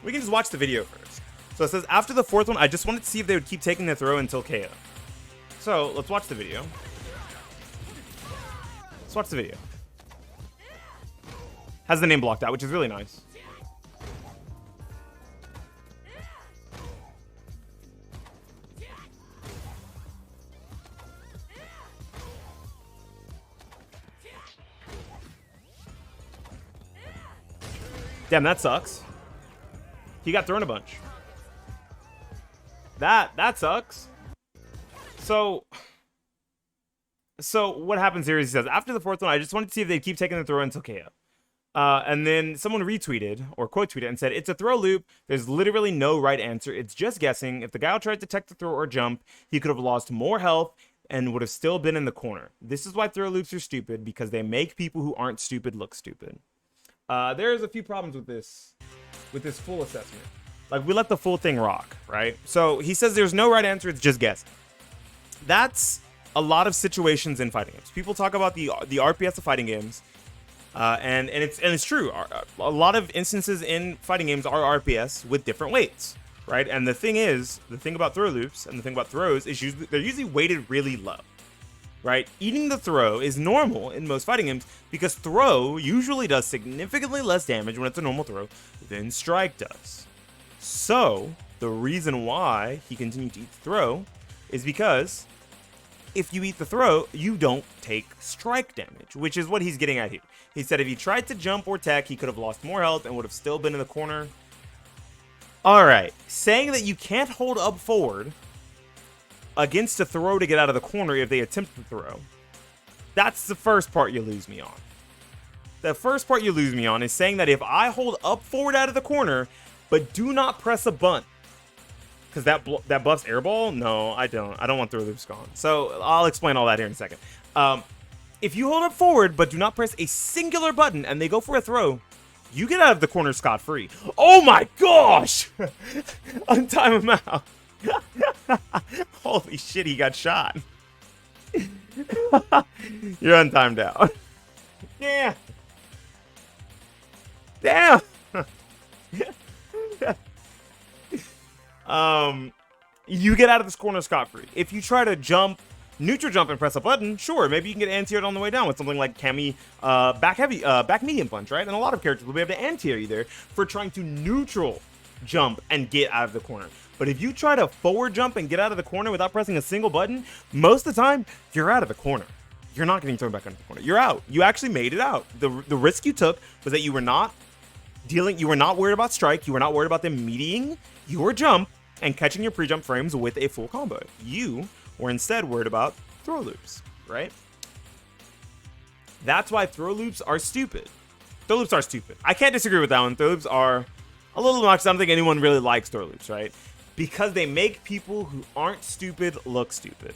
We can just watch the video first. So it says, after the fourth one, I just wanted to see if they would keep taking the throw until KO. So let's watch the video. Let's watch the video. Has the name blocked out, which is really nice. Damn, that sucks. He got thrown a bunch. That sucks. So what happens here is he says, after the fourth one, I just wanted to see if they'd keep taking the throw until KO. And then someone retweeted or quote tweeted and said, it's a throw loop. There's literally no right answer. It's just guessing. If the guy tried to tech the throw or jump, he could have lost more health and would have still been in the corner. This is why throw loops are stupid, because they make people who aren't stupid look stupid. There's a few problems with this full assessment. Like, we let the full thing rock, right? So he says there's no right answer, it's just guessing. That's a lot of situations in fighting games. People talk about the RPS of fighting games, and it's true. A lot of instances in fighting games are RPS with different weights, right? And the thing about throw loops and the thing about throws is they're usually weighted really low. Right? Eating the throw is normal in most fighting games because throw usually does significantly less damage when it's a normal throw than strike does. So, the reason why he continued to eat the throw is because if you eat the throw, you don't take strike damage, which is what he's getting at here. He said if he tried to jump or tech, he could have lost more health and would have still been in the corner. Alright, saying that you can't hold up forward against a throw to get out of the corner if they attempt to throw. That's the first part you lose me on. The first part you lose me on is saying that if I hold up forward out of the corner, but do not press a button, because that buffs airball? No, I don't. I don't want throw loops gone. So I'll explain all that here in a second. If you hold up forward, but do not press a singular button, and they go for a throw, you get out of the corner scot-free. Oh my gosh! Untime him out. Holy shit, he got shot. You're untimed out. Yeah. Damn. You get out of this corner scot-free. If you try to jump, neutral jump and press a button, sure, maybe you can get anti-aired on the way down with something like Kami back medium punch, right? And a lot of characters will be able to anti-air you there for trying to neutral jump and get out of the corner. But if you try to forward jump and get out of the corner without pressing a single button, most of the time, you're out of the corner. You're not getting thrown back into the corner. You're out. You actually made it out. The risk you took was that you were not worried about strike, you were not worried about them meeting your jump and catching your pre-jump frames with a full combo. You were instead worried about throw loops, right? That's why throw loops are stupid. Throw loops are stupid. I can't disagree with that one. Throw loops are a little much. I don't think anyone really likes throw loops, right? Because they make people who aren't stupid look stupid.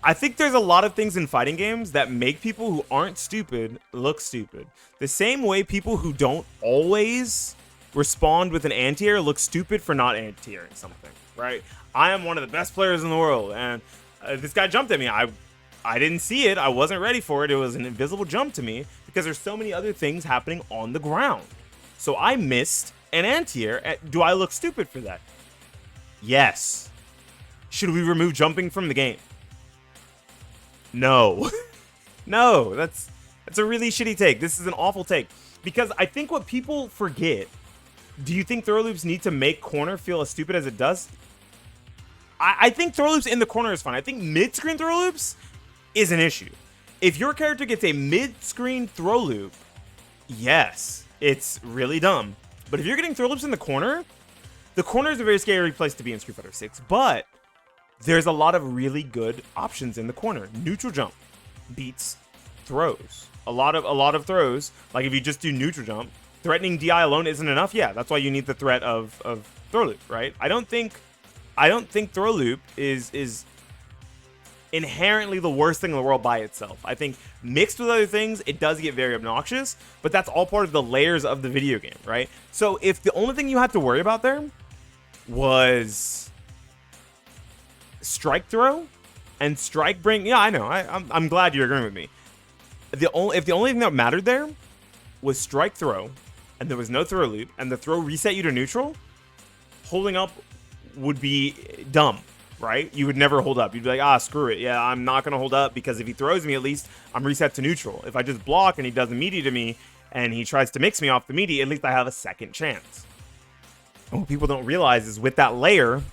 I think there's a lot of things in fighting games that make people who aren't stupid look stupid. The same way people who don't always respond with an anti-air look stupid for not anti-airing something, right? I am one of the best players in the world, and this guy jumped at me. I didn't see it. I wasn't ready for it. It was an invisible jump to me because there's so many other things happening on the ground. So I missed an anti-air. Do I look stupid for that? Yes. Should we remove jumping from the game? No. No, that's a really shitty take. This is an awful take. Because I think what people forget, do you think throw loops need to make corner feel as stupid as it does? I think throw loops in the corner is fine. I think mid-screen throw loops is an issue. If your character gets a mid-screen throw loop, yes, it's really dumb. But if you're getting throw loops in the corner is a very scary place to be in Street Fighter 6. But there's a lot of really good options in the corner. Neutral jump beats throws. A lot of throws, like if you just do neutral jump, threatening DI alone isn't enough. Yeah, that's why you need the threat of throw loop, right? I don't think throw loop is inherently the worst thing in the world by itself. I think mixed with other things, it does get very obnoxious, but that's all part of the layers of the video game, right? So if the only thing you had to worry about there was strike throw and strike bring, yeah, I know. I'm glad you're agreeing with me. If the only thing that mattered there was strike throw and there was no throw loop, and the throw reset you to neutral, holding up would be dumb, right? You would never hold up. You'd be like, screw it. Yeah, I'm not going to hold up because if he throws me, at least I'm reset to neutral. If I just block and he does a meaty to me and he tries to mix me off the meaty, at least I have a second chance. And what people don't realize is with that layer,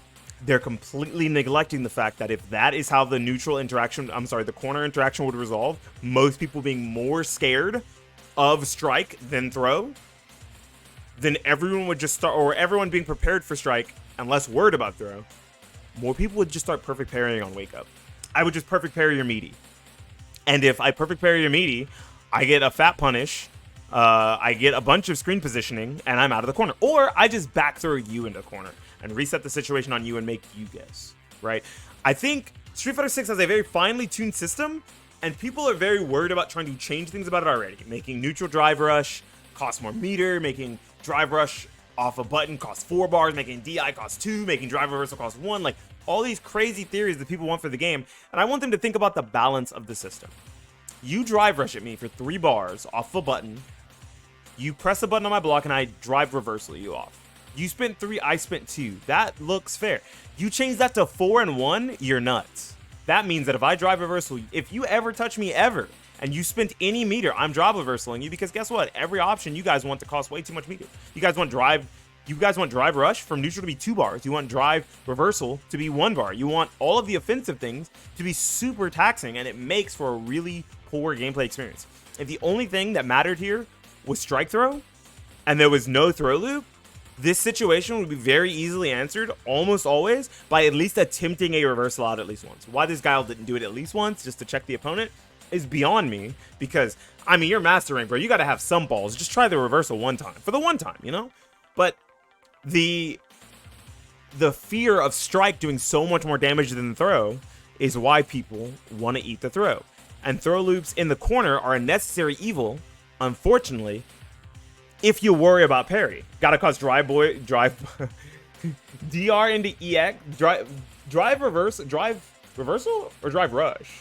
they're completely neglecting the fact that if that is how the the corner interaction would resolve, most people being more scared of strike than throw, then everyone would just start, or everyone being prepared for strike and less worried about throw, more people would just start perfect parrying on wake up. I would just perfect parry your meaty. And if I perfect parry your meaty, I get a fat punish, I get a bunch of screen positioning, and I'm out of the corner. Or I just back throw you into a corner and reset the situation on you and make you guess, right? I think Street Fighter 6 has a very finely tuned system, and people are very worried about trying to change things about it already. Making neutral drive rush cost more meter, making drive rush off a button costs 4 bars, making DI costs 2, making drive reversal costs 1, like all these crazy theories that people want for the game, and I want them to think about the balance of the system. You drive rush at me for 3 bars off a button, you press a button on my block, and I drive reversal you off. You spent 3, I spent 2. That looks fair. You change that to 4 and 1, you're nuts. That means that if I drive reversal, if you ever touch me ever, and you spent any meter, I'm drive reversaling you, because guess what? Every option you guys want to cost way too much meter. You guys want drive rush from neutral to be 2 bars. You want drive reversal to be 1 bar. You want all of the offensive things to be super taxing, and it makes for a really poor gameplay experience. If the only thing that mattered here was strike throw, and there was no throw loop, this situation would be very easily answered, almost always, by at least attempting a reversal out at least once. Why this guy didn't do it at least once, just to check the opponent, is beyond me, because, I mean, you're mastering, bro. You got to have some balls. Just try the reversal one time. For the one time, you know? But the fear of strike doing so much more damage than the throw is why people want to eat the throw. And throw loops in the corner are a necessary evil, unfortunately, if you worry about parry. Gotta cause drive DR into EX, drive reversal or drive rush?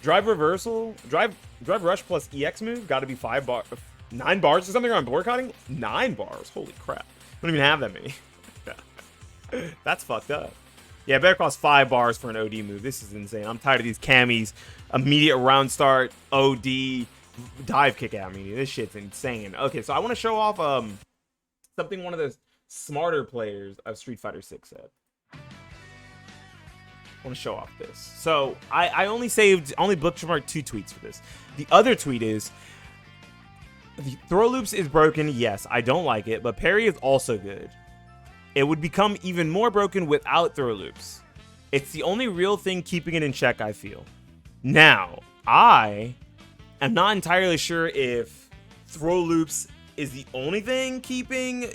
Drive reversal, drive rush plus EX move, gotta be 9 bars or something on boycotting? 9 bars, holy crap. I don't even have that many. That's fucked up. Yeah, better cost 5 bars for an OD move. This is insane. I'm tired of these camis. Immediate round start, OD, dive kick at me. This shit's insane. Okay, so I want to show off something one of the smarter players of Street Fighter 6 said. I want to show off this. So I only bookmarked 2 tweets for this. The other tweet is, the throw loops is broken. Yes, I don't like it, but parry is also good. It would become even more broken without throw loops. It's the only real thing keeping it in check, I feel. Now, I am not entirely sure if throw loops is the only thing keeping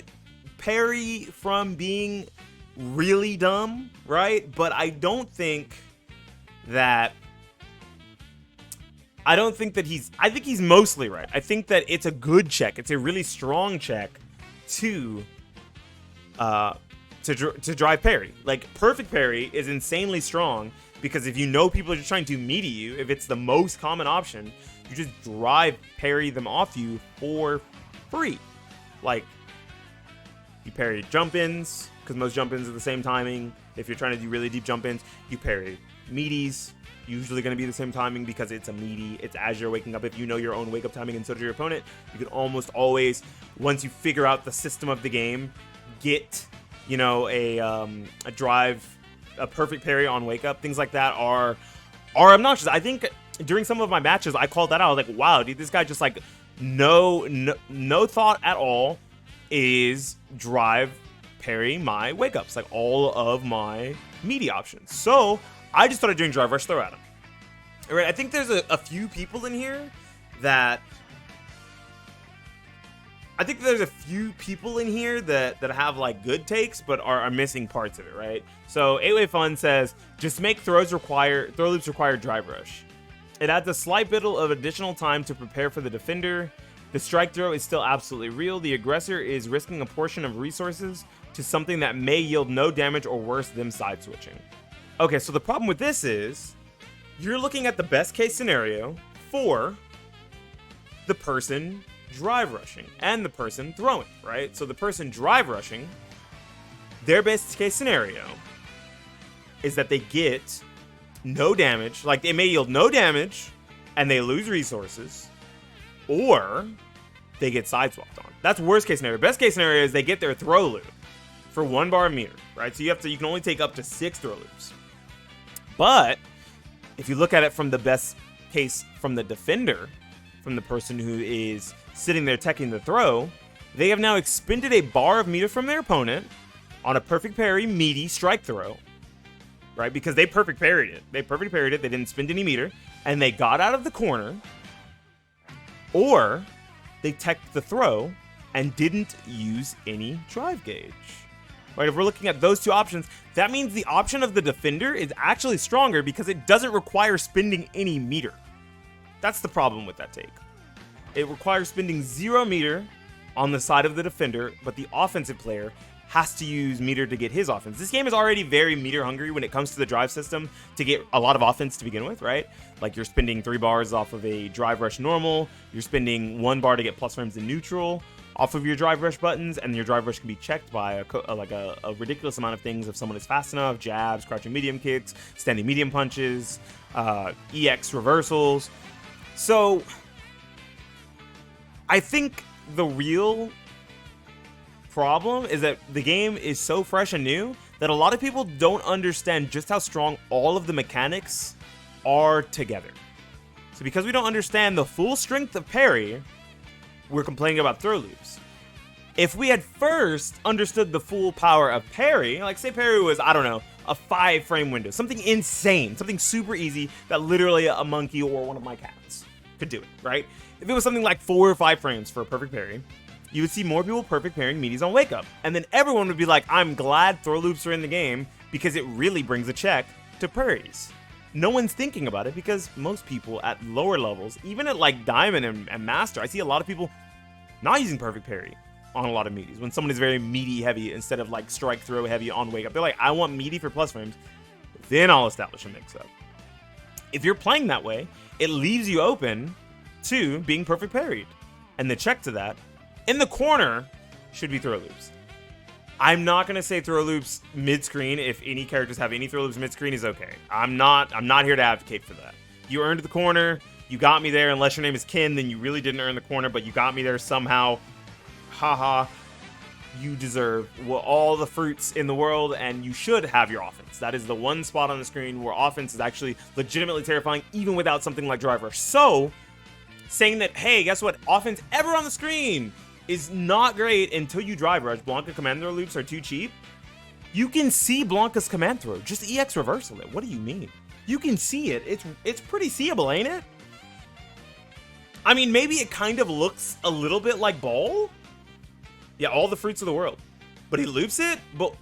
parry from being really dumb, right? But I think he's mostly right. I think that it's a good check. It's a really strong check to drive parry. Like, perfect parry is insanely strong, because if you know people are just trying to meaty you, if it's the most common option, you just drive parry them off you for free. Like, you parry jump-ins, because most jump-ins are the same timing. If you're trying to do really deep jump-ins, you parry meaties, usually going to be the same timing because it's a meaty. It's as you're waking up. If you know your own wake-up timing and so does your opponent, you can almost always, once you figure out the system of the game, get, you know, a perfect parry on wake-up. Things like that are obnoxious. I think during some of my matches, I called that out. I was like, wow, dude, this guy just, like, no thought at all is drive parry my wake-ups, like all of my meaty options. So I just started doing drive rush throw at him. All right, I think there's a few people in here that have like good takes, but are missing parts of it, right? So 8-Way Fun says, just make throw loops require drive rush. It adds a slight bit of additional time to prepare for the defender. The strike throw is still absolutely real. The aggressor is risking a portion of resources to something that may yield no damage or worse, them side switching. Okay, so the problem with this is you're looking at the best case scenario for the person drive rushing and the person throwing, right? So the person drive rushing, their best case scenario is that they get no damage, like they may yield no damage and they lose resources, or they get sideswapped on. That's worst case scenario. Best case scenario is they get their throw loop for 1 bar of meter, right? So you can only take up to 6 throw loops. But if you look at it from the best case from the defender, from the person who is sitting there teching the throw, they have now expended a bar of meter from their opponent on a perfect parry meaty strike throw, right? Because they perfect parried it. They didn't spend any meter, and they got out of the corner, or they teched the throw and didn't use any drive gauge. Right, if we're looking at those two options, that means the option of the defender is actually stronger because it doesn't require spending any meter. That's the problem with that take. It requires spending 0 meter on the side of the defender, but the offensive player has to use meter to get his offense. This game is already very meter hungry when it comes to the drive system to get a lot of offense to begin with, right? Like you're spending 3 bars off of a drive rush normal, you're spending 1 bar to get plus frames in neutral off of your drive rush buttons, and your drive rush can be checked by a ridiculous amount of things if someone is fast enough: jabs, crouching medium kicks, standing medium punches, EX reversals. So I think the real problem is that the game is so fresh and new that a lot of people don't understand just how strong all of the mechanics are together. So because we don't understand the full strength of parry, we're complaining about throw loops. If we had first understood the full power of parry, like say parry was, I don't know, a 5 frame window, something insane, something super easy that literally a monkey or one of my cats could do it, right? If it was something like 4 or 5 frames for a perfect parry, you would see more people perfect parrying meaties on wake up. And then everyone would be like, I'm glad throw loops are in the game because it really brings a check to parries. No one's thinking about it because most people at lower levels, even at like Diamond and Master, I see a lot of people not using perfect parry on a lot of meaties. When someone is very meaty heavy instead of like strike throw heavy on wake up, they're like, I want meaty for plus frames, then I'll establish a mix up. If you're playing that way, it leaves you open to being perfect parried. And the check to that, in the corner, should be throw loops. I'm not going to say throw loops mid-screen. If any characters have any throw loops mid-screen is okay. I'm not here to advocate for that. You earned the corner. You got me there. Unless your name is Ken, then you really didn't earn the corner, but you got me there somehow. Haha. You deserve all the fruits in the world, and you should have your offense. That is the one spot on the screen where offense is actually legitimately terrifying, even without something like drive rush. So, saying that, hey, guess what? Offense ever on the screen is not great until you drive rush. Blanka command throw loops are too cheap. You can see Blanka's command throw. Just EX reversal it. What do you mean? You can see it. It's pretty seeable, ain't it? I mean, maybe it kind of looks a little bit like Ball. Yeah, all the fruits of the world. But he loops it? But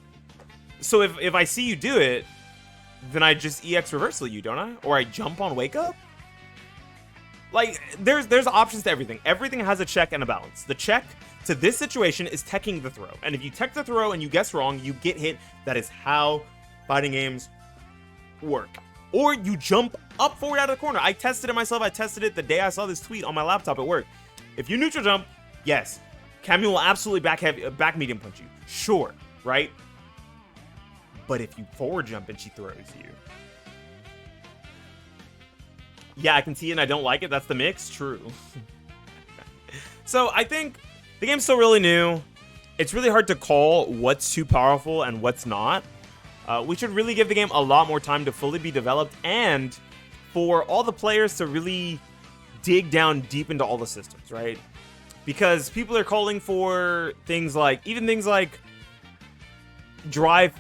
so if I see you do it, then I just EX reversal you, don't I? Or I jump on wake up? Like, there's options to everything. Everything has a check and a balance. The check to this situation is teching the throw. And if you tech the throw and you guess wrong, you get hit. That is how fighting games work. Or you jump up forward out of the corner. I tested it myself. I tested it the day I saw this tweet on my laptop at work. If you neutral jump, yes, Cammy will absolutely back medium punch you. Sure, right? But if you forward jump and she throws you, yeah, I can see it and I don't like it. That's the mix. True. So I think the game's still really new. It's really hard to call what's too powerful and what's not. We should really give the game a lot more time to fully be developed and for all the players to really dig down deep into all the systems, right? Because people are calling for things like, even things like drive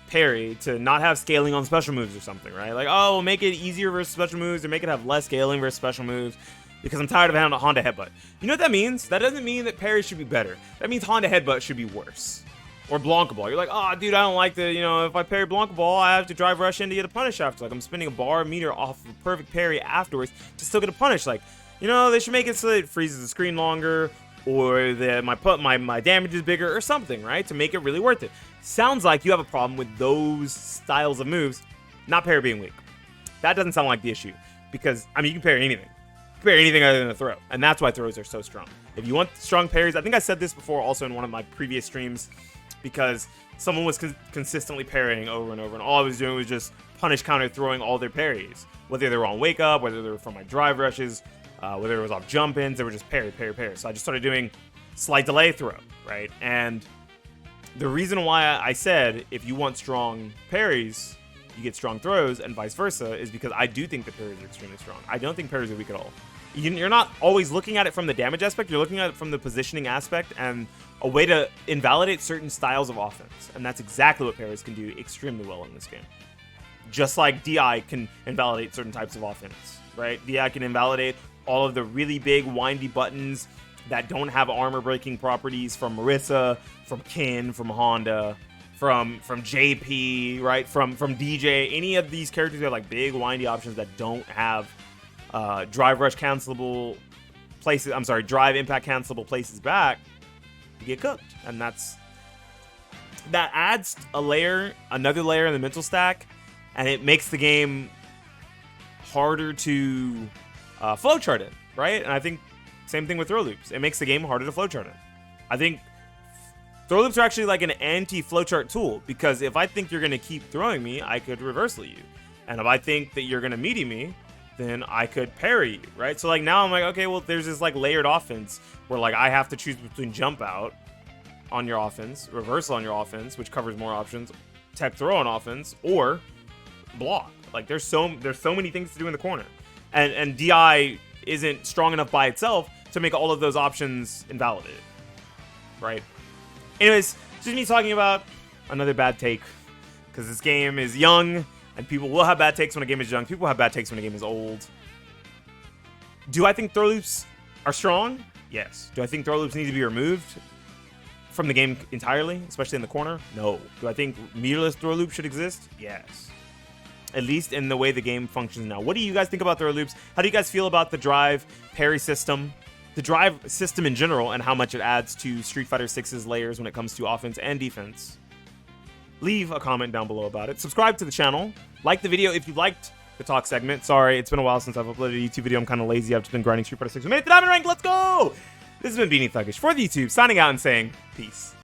parry to not have scaling on special moves or something, right? Like, oh, we'll make it easier versus special moves or make it have less scaling versus special moves because I'm tired of Honda Headbutt. You know what that means? That doesn't mean that parry should be better. That means Honda Headbutt should be worse. Or Blanka Ball. You're like, oh, dude, I don't like the, if I parry Blanka Ball, I have to drive rush in to get a punish after. Like, I'm spending a bar meter off of a perfect parry afterwards to still get a punish. Like, they should make it so that it freezes the screen longer or that my damage is bigger or something, right? To make it really worth it. Sounds like you have a problem with those styles of moves, not parry being weak. That doesn't sound like the issue because, you can parry anything. parry anything other than a throw. And that's why throws are so strong. If you want strong parries, I think I said this before also in one of my previous streams, because someone was consistently parrying over and over, and all I was doing was just punish counter throwing all their parries. Whether they were on wake up, whether they were from my drive rushes, whether it was off jump ins, they were just parry. So I just started doing slight delay throw, right? And the reason why I said if you want strong parries, you get strong throws, and vice versa, is because I do think the parries are extremely strong. I don't think parries are weak at all. You're not always looking at it from the damage aspect, you're looking at it from the positioning aspect and a way to invalidate certain styles of offense. And that's exactly what parries can do extremely well in this game. Just like DI can invalidate certain types of offense, right? DI can invalidate all of the really big windy buttons that don't have armor breaking properties from Marissa, from Ken, from Honda, from JP, right? From DJ. Any of these characters who have like big windy options that don't have drive rush cancelable places. I'm sorry, drive impact cancelable places back. You get cooked, and that adds another layer in the mental stack, and it makes the game harder to flowchart in, right? And I think same thing with throw loops. It makes the game harder to flowchart in. I think throw loops are actually like an anti-flowchart tool, because if I think you're going to keep throwing me, I could reversal you. And if I think that you're going to meaty me, then I could parry you, right? So like now I'm like, okay, well there's this like layered offense where like I have to choose between jump out on your offense, reversal on your offense, which covers more options, tech throw on offense, or block. Like there's so many things to do in the corner. And DI isn't strong enough by itself to make all of those options invalidated, right? Anyways, just me talking about another bad take, because this game is young, and people will have bad takes when a game is young. People have bad takes when a game is old. Do I think throw loops are strong? Yes. Do I think throw loops need to be removed from the game entirely, especially in the corner? No. Do I think meterless throw loops should exist? Yes. At least in the way the game functions now. What do you guys think about throw loops? How do you guys feel about the drive parry system? The drive system in general, and how much it adds to Street Fighter 6's layers when it comes to offense and defense? Leave a comment down below about it. Subscribe to the channel. Like the video if you liked the talk segment. Sorry, it's been a while since I've uploaded a YouTube video. I'm kind of lazy. I've just been grinding Street Fighter 6. We made it to Diamond Rank. Let's go! This has been Beanie Thuggish for the YouTube, signing out and saying peace.